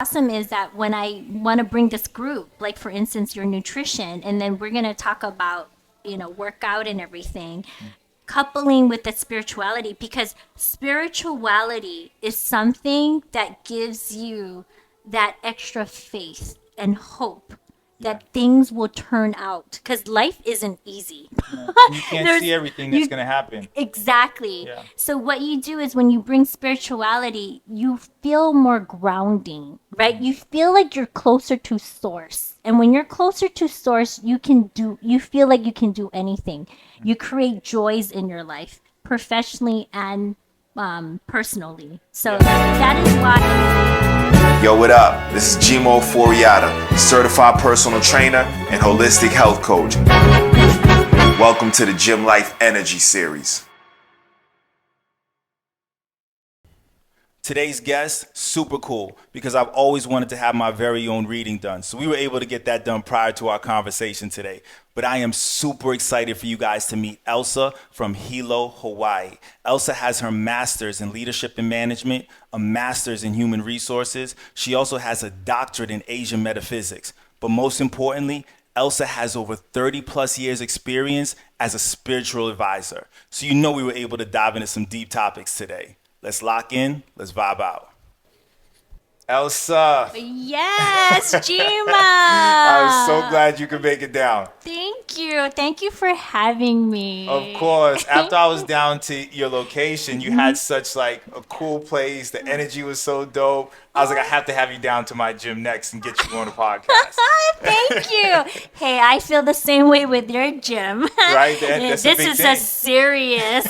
awesome is that when I want to bring this group, like for instance, your nutrition, and then we're going to talk about, workout and everything, coupling with the spirituality, because spirituality is something that gives you that extra faith and hope that things will turn out, because life isn't easy. Yeah. You can't There's see everything that's you going to happen. Exactly. Yeah. So what you do is when you bring spirituality, you feel more grounding, right? You feel like you're closer to source. And when you're closer to source, you feel like you can do anything. You create joys in your life, professionally and personally. So Yeah. that is why. Yo, what up? This is Jyim certified personal trainer and holistic health coach. Welcome to the Jyim Life Energy Series. Today's guest, super cool, because I've always wanted to have my very own reading done. So we were able to get that done prior to our conversation today. But I am super excited for you guys to meet Elsa from Hilo, Hawaii. Elsa has her master's in leadership and management, a master's in human resources. She also has a doctorate in Asian metaphysics. But most importantly, Elsa has over 30 plus years experience as a spiritual advisor. So we were able to dive into some deep topics today. Let's lock in. Let's vibe out. Elsa, Yes, Jima. I'm so glad you could make it down. Thank you. Thank you for having me. Of course. After I was down to your location, you had such like a cool place. The energy was so dope. I was like, I have to have you down to my gym next and get you on the podcast. Thank you. Hey, I feel the same way with your gym. Right? That's This a big is thing. a serious.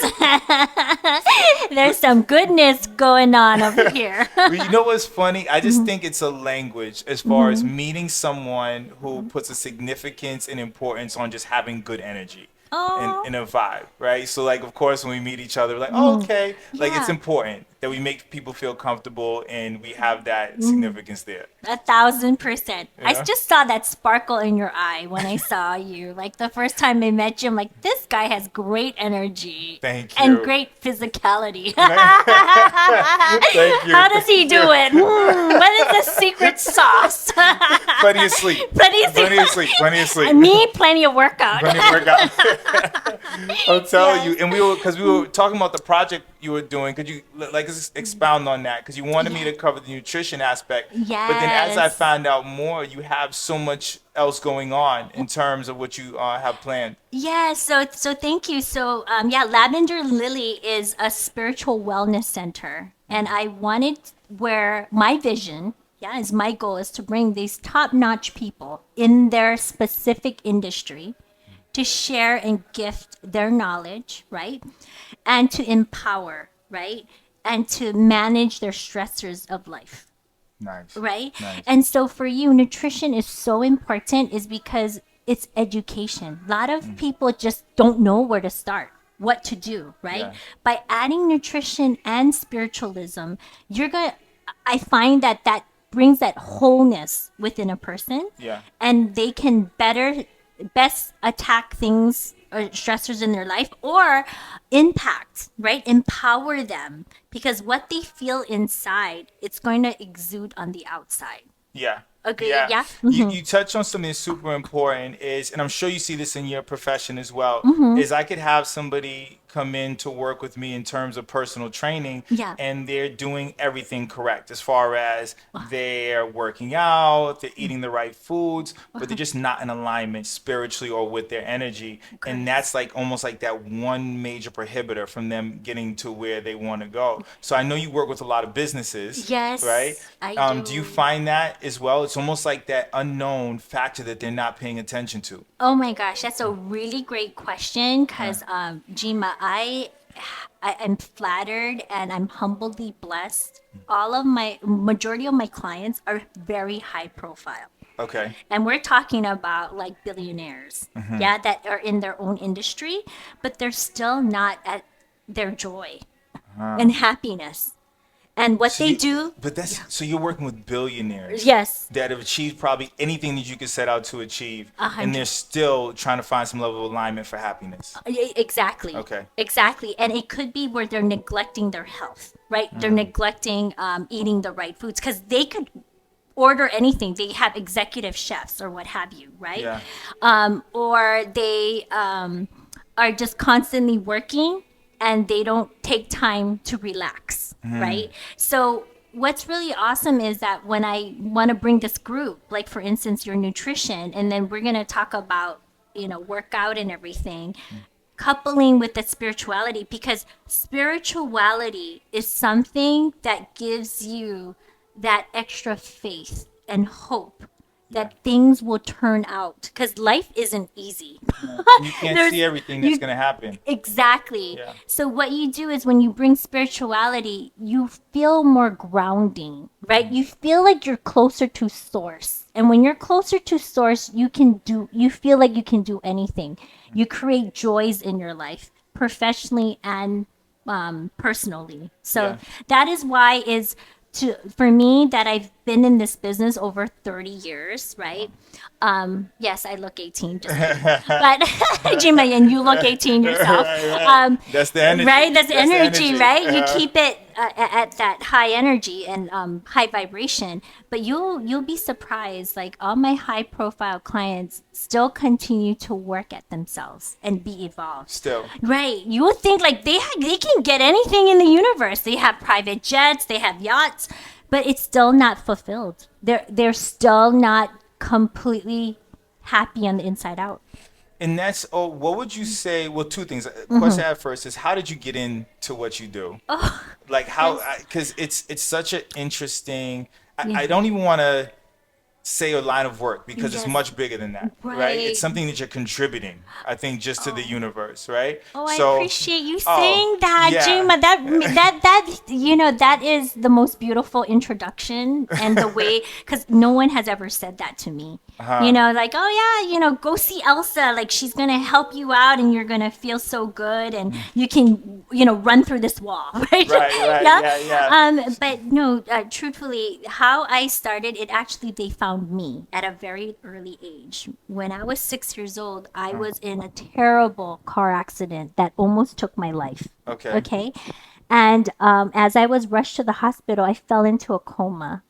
There's some goodness going on over here. Well, you know what's funny? I just think it's a language as far as meeting someone who puts a significance and importance on just having good energy. Oh. And a vibe, right? So like, of course, when we meet each other, we're like, oh, okay, like it's Yeah. important that we make people feel comfortable and we have that significance there. 1,000%. I Yeah. just saw that sparkle in your eye when I saw you. Like the first time I met you, I'm like, this guy has great energy. Thank And you. great physicality. Thank you. How does he do it? What is the secret sauce? Plenty of sleep. Plenty of sleep. Plenty of sleep. Plenty of sleep. Me, plenty of workout. Plenty of workout. I'm telling Yes. you, and because we were talking about the project you were doing. Could you expound on that? Because you wanted me to cover the nutrition aspect. But then as I Yes. found out more, you have so much else going on in terms of what you have planned. Yeah, so thank you. So Lavender Lily is a spiritual wellness center, and I wanted where my vision, is my goal is to bring these top-notch people in their specific industry to share and gift their knowledge, right? And to empower, right? And to manage their stressors of life. Nice. Right? Nice. And so for you, nutrition is so important is because it's education. A lot of people just don't know where to start, what to do, right? Yeah. By adding nutrition and spiritualism, I find that brings that wholeness within a person. Yeah. And they can best attack things or stressors in their life, or impact, right? Empower them, because what they feel inside, it's going to exude on the outside. Yeah. Agree? Yeah? You touched on something super important and I'm sure you see this in your profession as well, is I could have somebody come in to work with me in terms of personal training, Yeah. and they're doing everything correct as far as they're working out, they're eating the right foods, but they're just not in alignment spiritually or with their energy. And that's like almost like that one major prohibitor from them getting to where they want to go. So I know you work with a lot of businesses, Yes, right? I do. Do you find that as well? It's almost like that unknown factor that they're not paying attention to. Oh my gosh, that's a really great question, because Jima, I am flattered and I'm humbly blessed. Majority of my clients are very high profile. Okay. And we're talking about like billionaires, that are in their own industry, but they're still not at their joy and happiness. And what they do, But so you're working with billionaires. yes, That have achieved probably anything that you could set out to achieve, 100. and they're still trying to find some level of alignment for happiness. exactly. Okay. Exactly. And it could be where they're neglecting their health, right? They're neglecting eating the right foods, because they could order anything. They have executive chefs or what have you, right? Yeah. Or they are just constantly working and they don't take time to relax, right? So what's really awesome is that when I want to bring this group, like for instance, your nutrition, and then we're going to talk about, workout and everything, coupling with the spirituality, because spirituality is something that gives you that extra faith and hope that things will turn out, because life isn't easy. You can't There's- see everything that's you- going to happen. Exactly. Yeah. So what you do is when you bring spirituality, you feel more grounding, right? You feel like you're closer to source. And when you're closer to source, you feel like you can do anything. You create joys in your life, professionally and personally. So Yeah. that is why for me, that I've been in this business over 30 years, right? Yes, I look 18, just kidding. But Jyim, and you look 18 yourself. That's the energy. Right? That's the That's the energy, energy. right? You Uh-huh. keep it at that high energy and high vibration. But you'll be surprised. Like all my high profile clients still continue to work at themselves and be evolved. Still. Right. You would think like they can get anything in the universe. They have private jets, they have yachts, but it's still not fulfilled. They're still not completely happy on the inside out. And that's, what would you say? Well, two things. Mm-hmm. Question at first is, how did you get into what you do? Oh, Like how, because it's such an interesting, Yeah. I don't even want to say a line of work because it's Yes. much bigger than that, right? Right. It's something that you're contributing, I think, just to the universe, right? Oh, I So- appreciate you Oh, saying that, yeah. Jyim. That is the most beautiful introduction, and the way, because no one has ever said that to me. Like, oh yeah, go see Elsa. Like she's gonna help you out, and you're gonna feel so good, and you can, run through this wall, right? Right, yeah. But no, truthfully, how I started it, actually, they found me at a very early age. When I was 6 years old, I was in a terrible car accident that almost took my life. Okay. Okay. And as I was rushed to the hospital, I fell into a coma,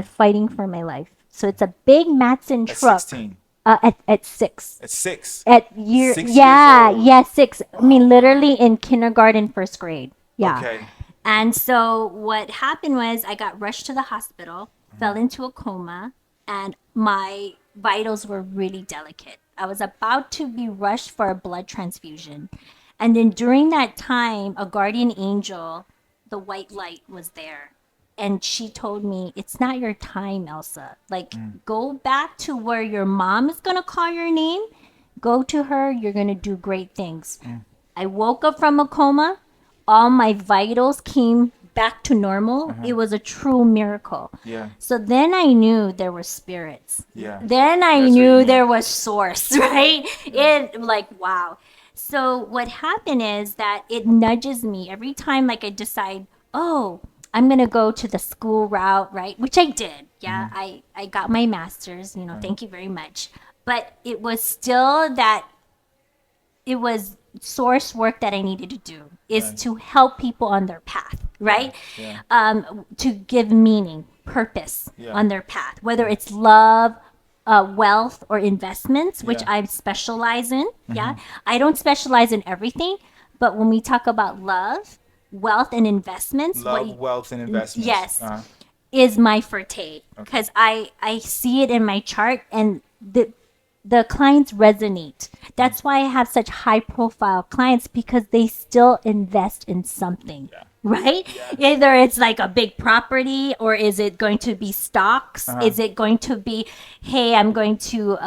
fighting for my life. So it's a big Matson At truck. 16. At 6. At 6. At year, 6 years yeah, old. yeah, 6. I mean, literally in kindergarten, first grade. Yeah. Okay. And so what happened was I got rushed to the hospital, fell into a coma, and my vitals were really delicate. I was about to be rushed for a blood transfusion. And then during that time, a guardian angel, the white light, was there. And she told me, it's not your time, Elsa. Like, go back to where your mom is going to call your name. Go to her. You're going to do great things. I woke up from a coma. All my vitals came back to normal. It was a true miracle. Yeah. So then I knew there were spirits. Yeah. Then I That's what you knew mean. there was source, right? It, like, wow. So what happened is that it nudges me every time, like I decide, oh, I'm going to go to the school route, right? Which I did. Yeah. I got my master's, thank you very much. But it was still that it was source work that I needed to do, is Right. to help people on their path, right? Yeah. To give meaning, purpose Yeah. on their path, whether it's love, wealth, or investments, which Yeah. Mm-hmm. I specialize in. Yeah. I don't specialize in everything, but when we talk about love, wealth, and investments, Love, wealth, and investments. Yes. Uh-huh. is my forte, because I see it in my chart, and the clients resonate. That's why I have such high profile clients, because they still invest in something. Yeah. Right? Either it's like a big property, or is it going to be stocks? Is it going to be, hey, I'm going to,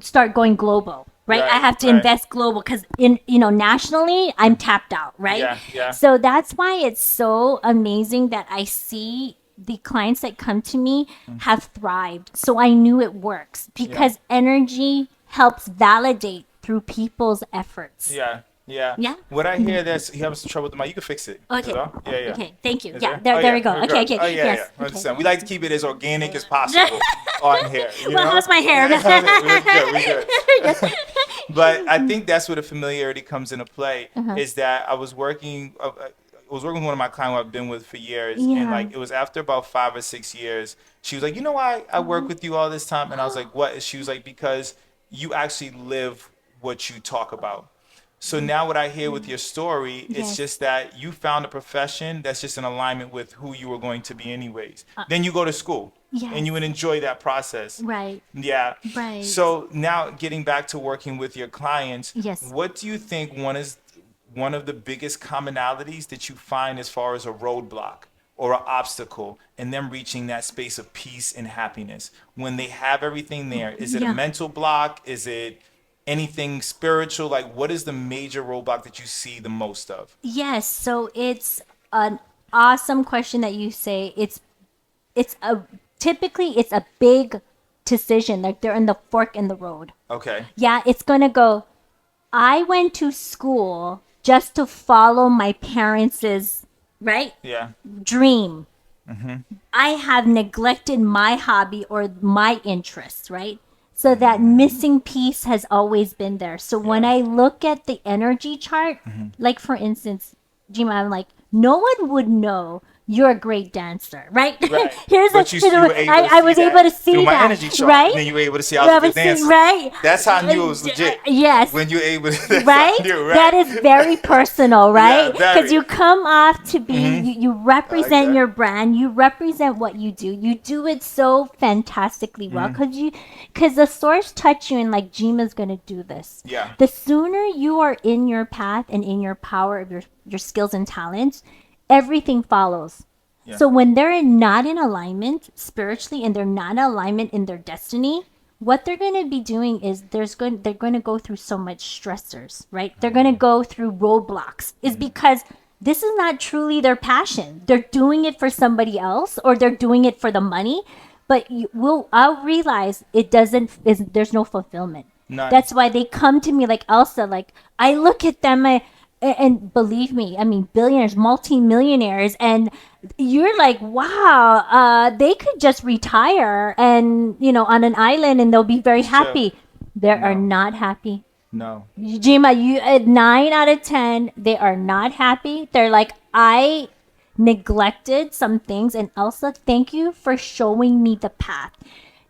start going global, right? Right, I have to right. invest global, because nationally I'm tapped out, right? Yeah, yeah. So that's why it's so amazing that I see the clients that come to me have thrived. So I knew it works, because energy helps validate through people's efforts. Yeah. Yeah. Yeah. What I hear, that's he having some trouble with the mic. You can fix it. Okay. Hello? Yeah, yeah. Okay. Thank you. Is Yeah. there? There Oh, we go. we're Okay. good. Okay. Oh, yeah, Yes. yeah. I Okay. understand. We like to keep it as organic as possible on here. You Well, know? how's my hair? We're good. But I think that's where the familiarity comes into play, is that I was working was working with one of my clients who I've been with for years, and Yeah. like it was after about 5 or 6 years, she was like, you know why I work with you all this time? And I was like, what? She was like, because you actually live what you talk about. So now what I hear with your story, it's Yes. just that you found a profession that's just in alignment with who you were going to be anyways. Then you go to school and Yes. you would enjoy that process. Right. Yeah. Right. So now getting back to working with your clients, Yes. what do you think one of the biggest commonalities that you find as far as a roadblock or an obstacle in them reaching that space of peace and happiness when they have everything there? Is it a Yeah. mental block? Is it anything spiritual? Like, what is the major roadblock that you see the most of? Yes. So it's an awesome question that you say. It's a typically it's a big decision. Like they're in the fork in the road. Okay. Yeah, it's gonna go. I went to school just to follow my parents' right Yeah. dream. I have neglected my hobby or my interests, right? So that missing piece has always been there. So when Yeah. I look at the energy chart, like for instance, Jima, I'm like, no one would know you're a great dancer, right? Right. Here's But you were able to I see was that able to see through my that, energy chart. right? And then you were able to see I was a good dancer. Right? That's how I knew it was legit. Yes. When you're able to, that's Right? how I knew, right? That is very personal, right? very. Because you come off to be, you represent that. your brand, you represent what you do. You do it so fantastically well because the source touch you and like Jima's going to do this. Yeah. The sooner you are in your path and in your power of your skills and talents, everything follows. Yeah. So when they're not in alignment spiritually and they're not in alignment in their destiny, what they're going to be doing is they're going to go through so much stressors, right? They're going to go through roadblocks is because this is not truly their passion. They're doing it for somebody else or they're doing it for the money, but I'll realize there's no fulfillment. None. That's why they come to me like Elsa, like I look at them, and believe me, I mean, billionaires, multimillionaires, and you're like, wow, they could just retire and, on an island and they'll be very happy. They are not happy. No. Jima, you at 9 out of 10, they are not happy. They're like, I neglected some things, and Elsa, thank you for showing me the path.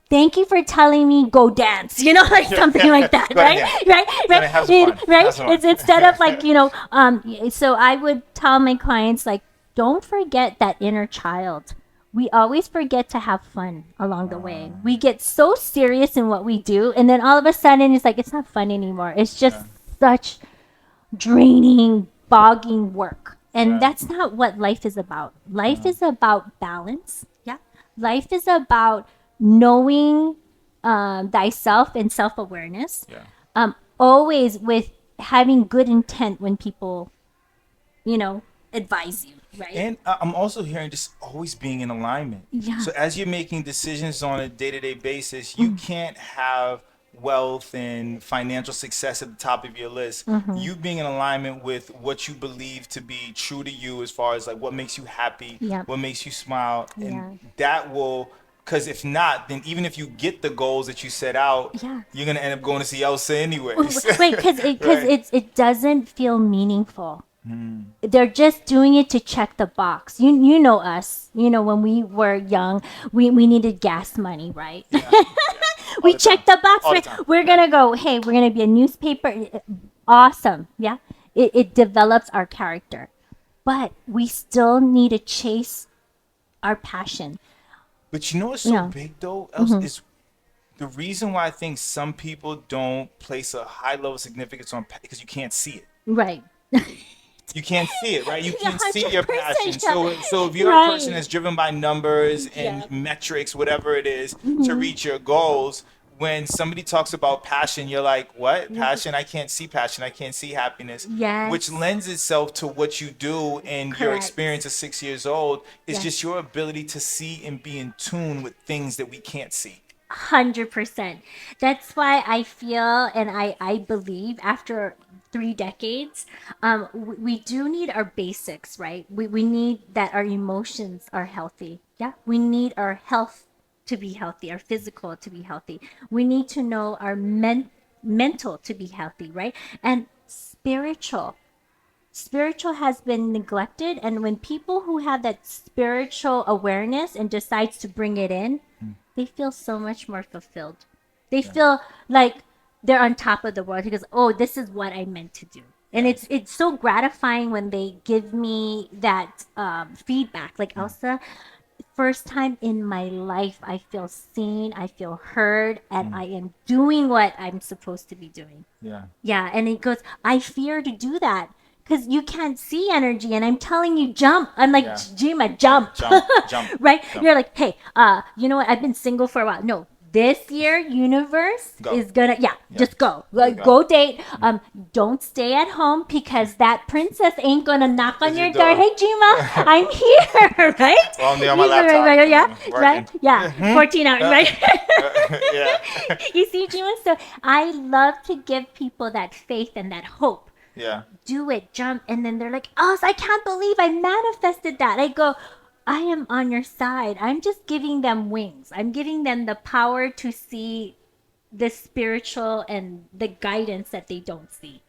Thank you for telling me go dance, like something like that, Go right? ahead. Right? Have some fun. Right? Have some fun. It's instead of like, so I would tell my clients like, don't forget that inner child. We always forget to have fun along the way. We get so serious in what we do, and then all of a sudden it's like it's not fun anymore. It's just such draining, bogging work. And Yeah. that's not what life is about. Life is about balance. Yeah. Life is about knowing thyself and self awareness. Yeah. Always with having good intent when people, advise you, right? And I'm also hearing just always being in alignment. Yeah. So as you're making decisions on a day-to-day basis, you can't have wealth and financial success at the top of your list. You being in alignment with what you believe to be true to you as far as like what makes you happy, Yep. what makes you smile, and Yeah. that will. Because if not, then even if you get the goals that you set out, Yeah. you're gonna end up going to see Elsa anyways. Right, because Right. it doesn't feel meaningful. They're just doing it to check the box. You know us. When we were young, we needed gas money, right? We the checked time. the box. All the Right? time. We're gonna go. Hey, we're gonna be a newspaper. Awesome. Yeah. It develops our character, but we still need to chase our passion. But you know what's so Yeah. big though, Elsa, is the reason why I think some people don't place a high level of significance on because you can't see it. Right. You can't see it, right? You Yeah, can't see your 100%, passion. yeah. So if you're a Right. person that's driven by numbers and Yeah. metrics, whatever it is, to reach your goals, when somebody talks about passion, you're like, what? Passion? I can't see passion. I can't see happiness. Yes. Which lends itself to what you do and your Correct. experience at 6 years old is Yes. just your ability to see and be in tune with things that we can't see. 100%. That's why I feel and I believe after 3 decades, we do need our basics, right? We need that our emotions are healthy. Yeah. We need our health to be healthy, our physical to be healthy. We need to know our mental to be healthy, right? And spiritual. spiritual has been neglected, and when people who have that spiritual awareness and decides to bring it in, they feel so much more fulfilled. They feel like they're on top of the world because, oh, this is what I meant to do. And it's so gratifying when they give me that feedback, like Elsa. First time in my life, I feel seen, I feel heard, and I am doing what I'm supposed to be doing. Yeah. Yeah, and it goes, I fear to do that because you can't see energy, and I'm telling you, jump. I'm like, Yeah. Jima, jump. Jump. Right? Jump. You're like, hey, you know what? I've been single for a while. No, this year, universe Go. is gonna, just go. You Go go. date. Don't stay at home because that princess ain't gonna knock on Is your your door. door. Hey, Jima, I'm here, right? Well, I'm there on my Right, laptop. right, yeah, Working. right? Yeah, 14 hours, right? Yeah. You see, Jima? So I love to give people that faith and that hope. Yeah. Do it, jump, and then they're like, oh, I can't believe I manifested that. I go, I am on your side. I'm just giving them wings. I'm giving them the power to see the spiritual and the guidance that they don't see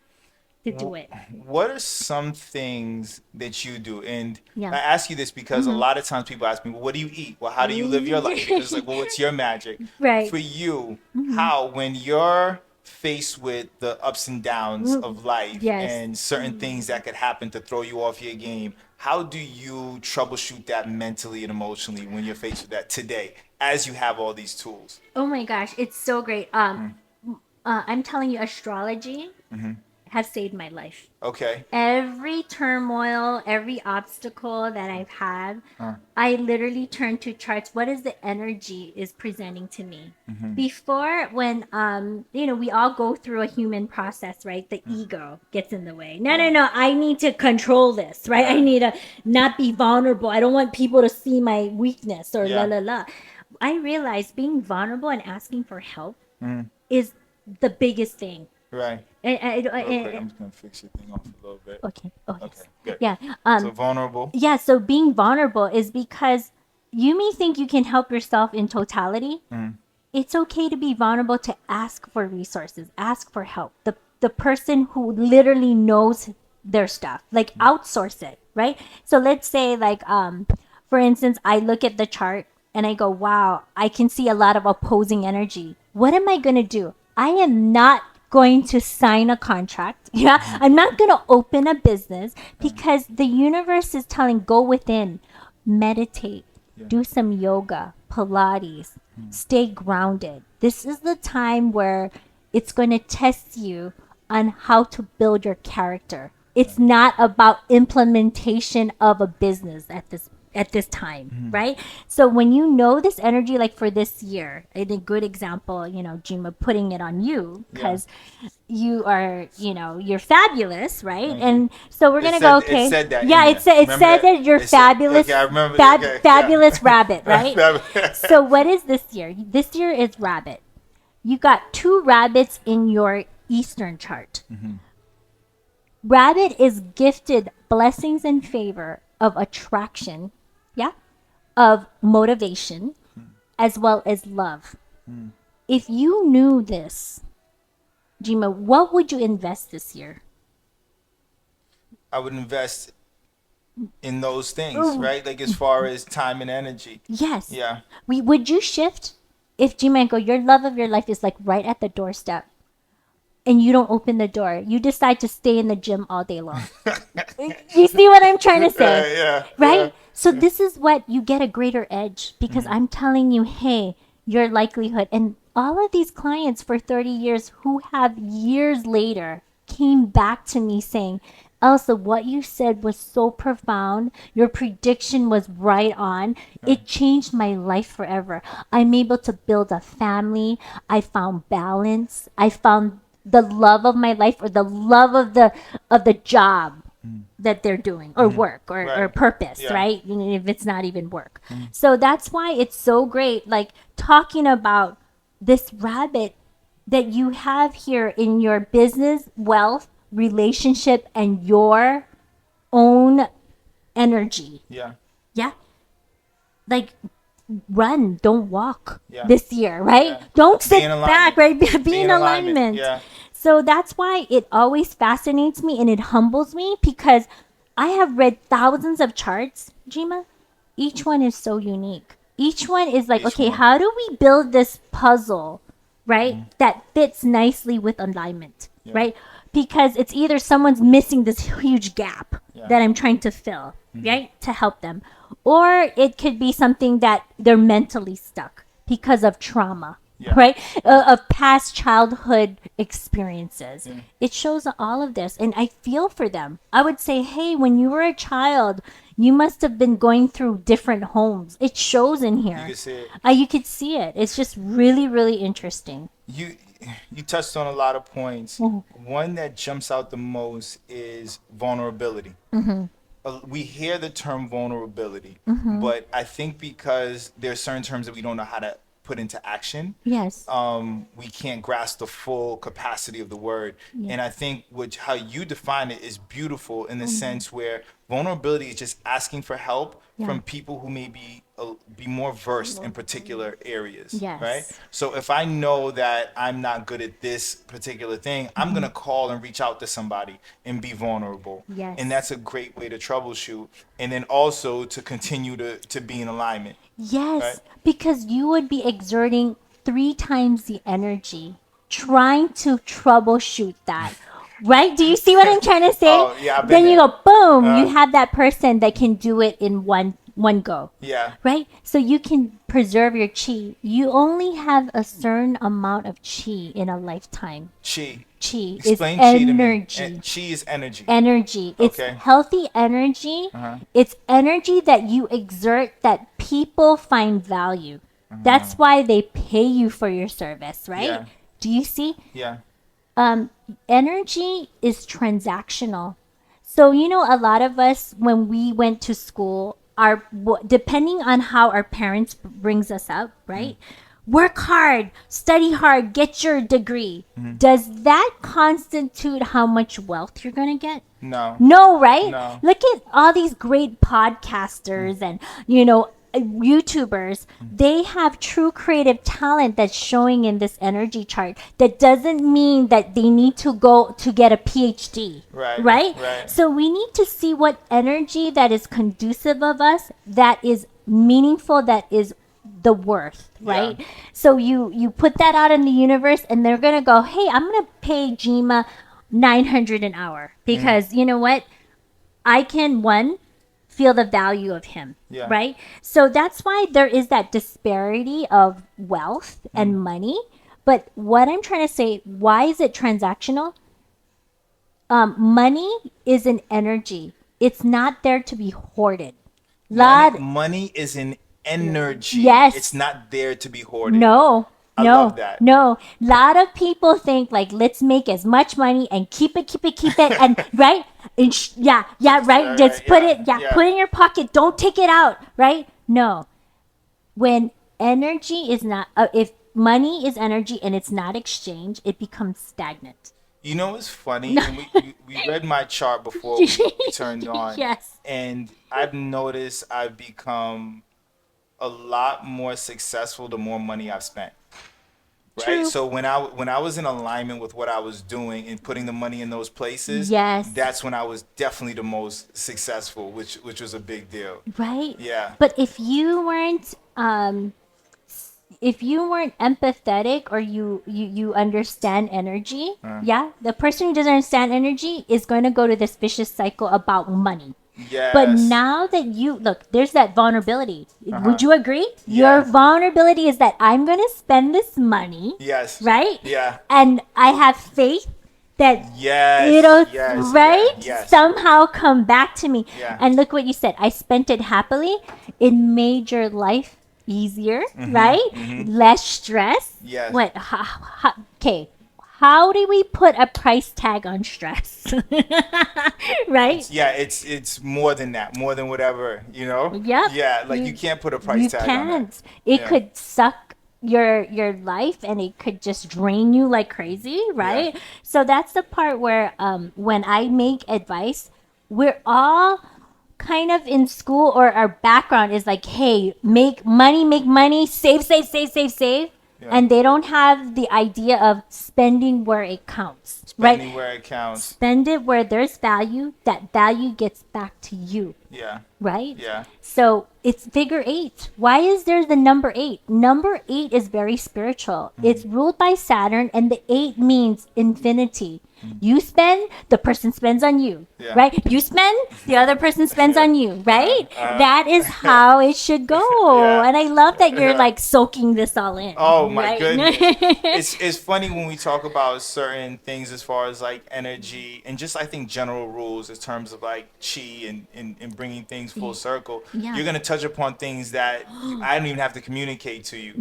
to do it. What are some things that you do? And Yeah. I ask you this because a lot of times people ask me, well, what do you eat? Well, how do you live your life? It's like, well, what's your magic? Right. For you, how, when you're faced with the ups and downs of life Yes. and certain things that could happen to throw you off your game, how do you troubleshoot that mentally and emotionally when you're faced with that today as you have all these tools? Oh my gosh, it's so great. I'm telling you, astrology has saved my life. Okay. Every turmoil, every obstacle that I've had, I literally turn to charts. What is the energy is presenting to me? Before, when we all go through a human process, right? The ego gets in the way. No, I need to control this, right? I need to not be vulnerable. I don't want people to see my weakness or Yeah. la. I realized being vulnerable and asking for help is the biggest thing. Right. And, Real quick, I'm just gonna fix your thing off a little bit. okay. Oh, yes. Okay, good. Yeah. So vulnerable. Yeah. So being vulnerable is because you may think you can help yourself in totality. It's okay to be vulnerable, to ask for resources, ask for help. The person who literally knows their stuff, like outsource it, right? So let's say, like, for instance, I look at the chart and I go, wow, I can see a lot of opposing energy. What am I gonna do? I am not going to sign a contract. Yeah. I'm not going to open a business because the universe is telling, go within, meditate, do some yoga, Pilates, stay grounded. This is the time where it's going to test you on how to build your character. It's not about implementation of a business at this time, right? So when you know this energy, like for this year, a good example, Jima, putting it on you because you are, you're fabulous, right? And so we're gonna go, okay, It said that. yeah, it said that you're fabulous, Okay, I remember. fabulous rabbit, right? So what is this year? This year is rabbit. You got 2 rabbits in your Eastern chart. Rabbit is gifted blessings and favor of attraction, of motivation, as well as love. If you knew this, Jima, what would you invest this year? I would invest in those things, right? Like as far as time and energy. Yes. Yeah. Would you shift if Jima and go, your love of your life is like right at the doorstep, and you don't open the door? You decide to stay in the gym all day long. You see what I'm trying to say? Right? Yeah. So this is what you get a greater edge because I'm telling you, hey, your likelihood. And all of these clients for 30 years who have years later came back to me saying, Elsa, what you said was so profound. Your prediction was right on. It changed my life forever. I'm able to build a family. I found balance. I found the love of my life, or the love of the job that they're doing, or work, or Right. purpose, Yeah. right? If it's not even work. So that's why it's so great, like talking about this rabbit that you have here in your business, wealth, relationship, and your own energy. Yeah. Yeah. Like, run, don't walk Yeah. this year, right? Yeah. Don't Be sit in back, alignment. right? Be in alignment. Yeah. So that's why it always fascinates me and it humbles me, because I have read thousands of charts, Jima. Each one is so unique. Each one is like, Each okay, one. how do we build this puzzle, right? That fits nicely with alignment, Yeah. right? Because it's either someone's missing this huge gap Yeah. that I'm trying to fill, right? To help them. Or it could be something that they're mentally stuck because of trauma, Yeah. right? Of past childhood experiences. It shows all of this. And I feel for them. I would say, hey, when you were a child, you must have been going through different homes. It shows in here. You can see it. You could see it. It's just really, really interesting. You touched on a lot of points. Mm-hmm. One that jumps out the most is vulnerability. Mm-hmm. We hear the term vulnerability, Mm-hmm. but I think because there's certain terms that we don't know how to put into action, Yes. we can't grasp the full capacity of the word. And I think how you define it is beautiful in the sense where vulnerability is just asking for help from people who may be more versed in particular areas. Yes. Right. So if I know that I'm not good at this particular thing, I'm gonna call and reach out to somebody and be vulnerable. Yes. And that's a great way to troubleshoot, and then also to continue to be in alignment. Yes, Right. because you would be exerting 3 times the energy trying to troubleshoot that. Right? Do you see what I'm trying to say? Oh, yeah, I've been Then you there. go, boom, you have that person that can do it in one go. Yeah. Right? So you can preserve your chi. You only have a certain amount of chi in a lifetime. Chi. Chi Explain is chi to me. energy. And chi is energy. Energy. It's Okay. healthy energy. It's energy that you exert that people find value. That's why they pay you for your service, right? Yeah. Do you see? Yeah. Energy is transactional. So, a lot of us, when we went to school, depending on how our parents brings us up, right? Work hard, study hard, get your degree. Does that constitute how much wealth you're going to get? No. No, right? No. Look at all these great podcasters and, YouTubers. They have true creative talent that's showing in this energy chart. That doesn't mean that they need to go to get a PhD. Right, Right? right. So we need to see what energy that is conducive of us, that is meaningful, that is the worth, right? Yeah. So you put that out in the universe, and they're gonna go, hey, I'm gonna pay Jima $900 an hour because you know what? I can feel the value of him, Yeah. right? So that's why there is that disparity of wealth and money. But what I'm trying to say, why is it transactional? Money is an energy. It's not there to be hoarded. Money is an energy. Yes. It's not there to be hoarded. No. I No, love that. no. Lot of people think like, let's make as much money and keep it, and right, and right. Right, Just right, put yeah, it, yeah. put it in your pocket. Don't take it out, right? No. When energy is not, if money is energy and it's not exchanged, it becomes stagnant. You know what's funny? And we read my chart before we turned on. Yes. And I've noticed I've become a lot more successful the more money I've spent. Right? True. So when I was in alignment with what I was doing and putting the money in those places, Yes. that's when I was definitely the most successful, which was a big deal. Right? Yeah. But if you weren't empathetic, or you understand energy, the person who doesn't understand energy is going to go to this vicious cycle about money. Yes. But now that you look, there's that vulnerability. Would you agree? Yeah. Your vulnerability is that I'm going to spend this money, Yes. right? Yeah. And I have faith that Yes. it'll yes. right Yes. somehow come back to me. Yeah. And look what you said. I spent it happily. It made your life easier, right? Less stress. Yes. What? Okay. How do we put a price tag on stress? Right? Yeah, it's more than that, more than whatever, Yep. Yeah, like you can't put a price You tag on can't. that. It Yeah. could suck your life, and it could just drain you like crazy, right? Yeah. So that's the part where when I make advice, we're all kind of in school, or our background is like, hey, make money, save. and they don't have the idea of spending where it counts, Spending right? where it counts. Spend it where there's value. That value gets back to you, Yeah. right? Yeah. So it's figure 8. Why is there the number 8? Number 8 is very spiritual. It's ruled by Saturn, and the 8 means infinity. You spend, the person spends on you, Yeah. right? You spend, the other person spends on you, right? That is how it should go. Yeah. And I love that you're like soaking this all in. Oh my right? goodness. It's funny when we talk about certain things as far as like energy and just I think general rules in terms of like chi and bringing things full circle. Yeah. You're going to touch upon things that I don't even have to communicate to you.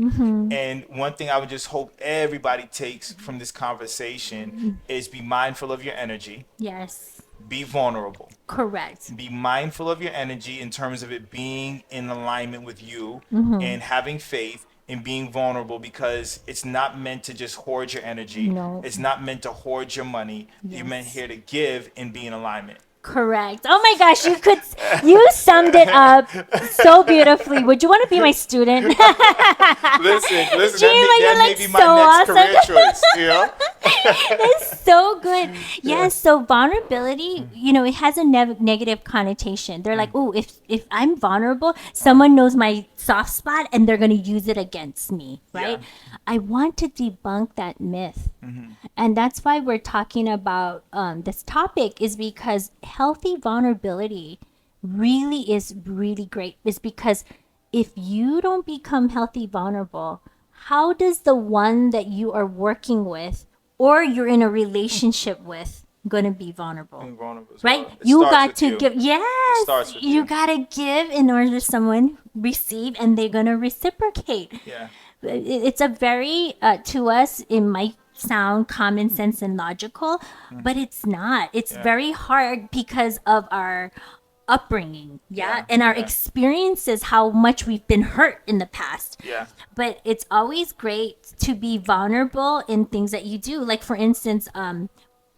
And one thing I would just hope everybody takes from this conversation is be mindful of your energy, Yes, be vulnerable. correct. Be mindful of your energy in terms of it being in alignment with you and having faith and being vulnerable, because it's not meant to just hoard your energy. No. It's not meant to hoard your money. You're meant here to give and be in alignment. Correct. Oh my gosh, you summed it up so beautifully. Would you want to be my student? Listen, Jyim, that you're may like be so my next awesome. career choice. You know? It's so good. Yes, so vulnerability, it has a negative connotation. They're like, oh, if I'm vulnerable, someone knows my soft spot and they're going to use it against me, right? Yeah. I want to debunk that myth. And that's why we're talking about this topic, is because healthy vulnerability really is really great. Is because if you don't become healthy vulnerable, how does the one that you are working with or you're in a relationship with going to be vulnerable? Being vulnerable as Right? well. It You starts got with to you. give. Yes. starts with You you. got to give in order to someone receive, and they're going to reciprocate. Yeah. It's a very, to us, it might sound common sense and logical, but it's not. It's very hard because of our upbringing, and our experiences, how much we've been hurt in the past. Yeah. But it's always great to be vulnerable in things that you do. Like, for instance,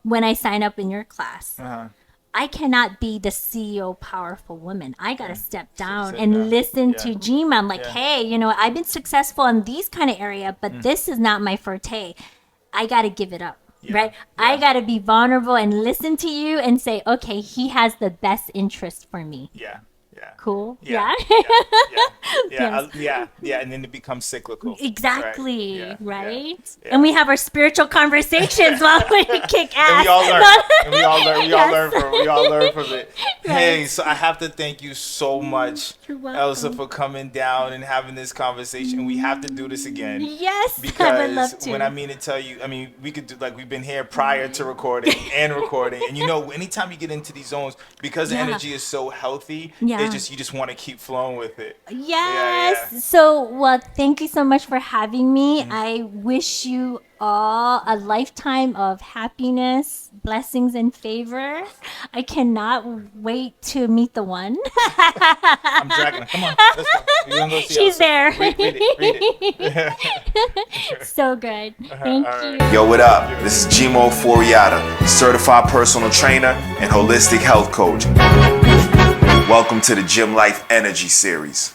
when I sign up in your class, I cannot be the CEO powerful woman. I got to step down sit and down. listen Yeah. to Jyim. I'm like, Yeah. hey, I've been successful in these kind of area, but this is not my forte. I got to give it up. Yeah. Right? I got to be vulnerable and listen to you and say, okay, he has the best interest for me. Yeah. Yeah. Cool. Yeah. Yeah. Yeah. And then it becomes cyclical. Exactly. Right. Yeah. Right? Yeah. And we have our spiritual conversations while we kick ass. And we all learn. And we all learn. Yes. We all learn from it. Hey, so I have to thank you so much, You're welcome. Elsa, for coming down and having this conversation. We have to do this again. Yes, I Because would love to. when I mean to tell you, we could do like we've been here prior to recording and recording, and anytime you get into these zones, because the Yeah. energy is so healthy, Yeah. you just want to keep flowing with it. Yes. Yeah. So, well, thank you so much for having me. Mm-hmm. I wish you all a lifetime of happiness, blessings, and favor. I cannot wait to meet the one. I'm dragging her. Come on, let's go. We're gonna go see She's Elsa. there. Read it. So good. Thank all you. right. Yo, what up? This is Jyim certified personal trainer and holistic health coach. Welcome to the Jyim Life Energy Series.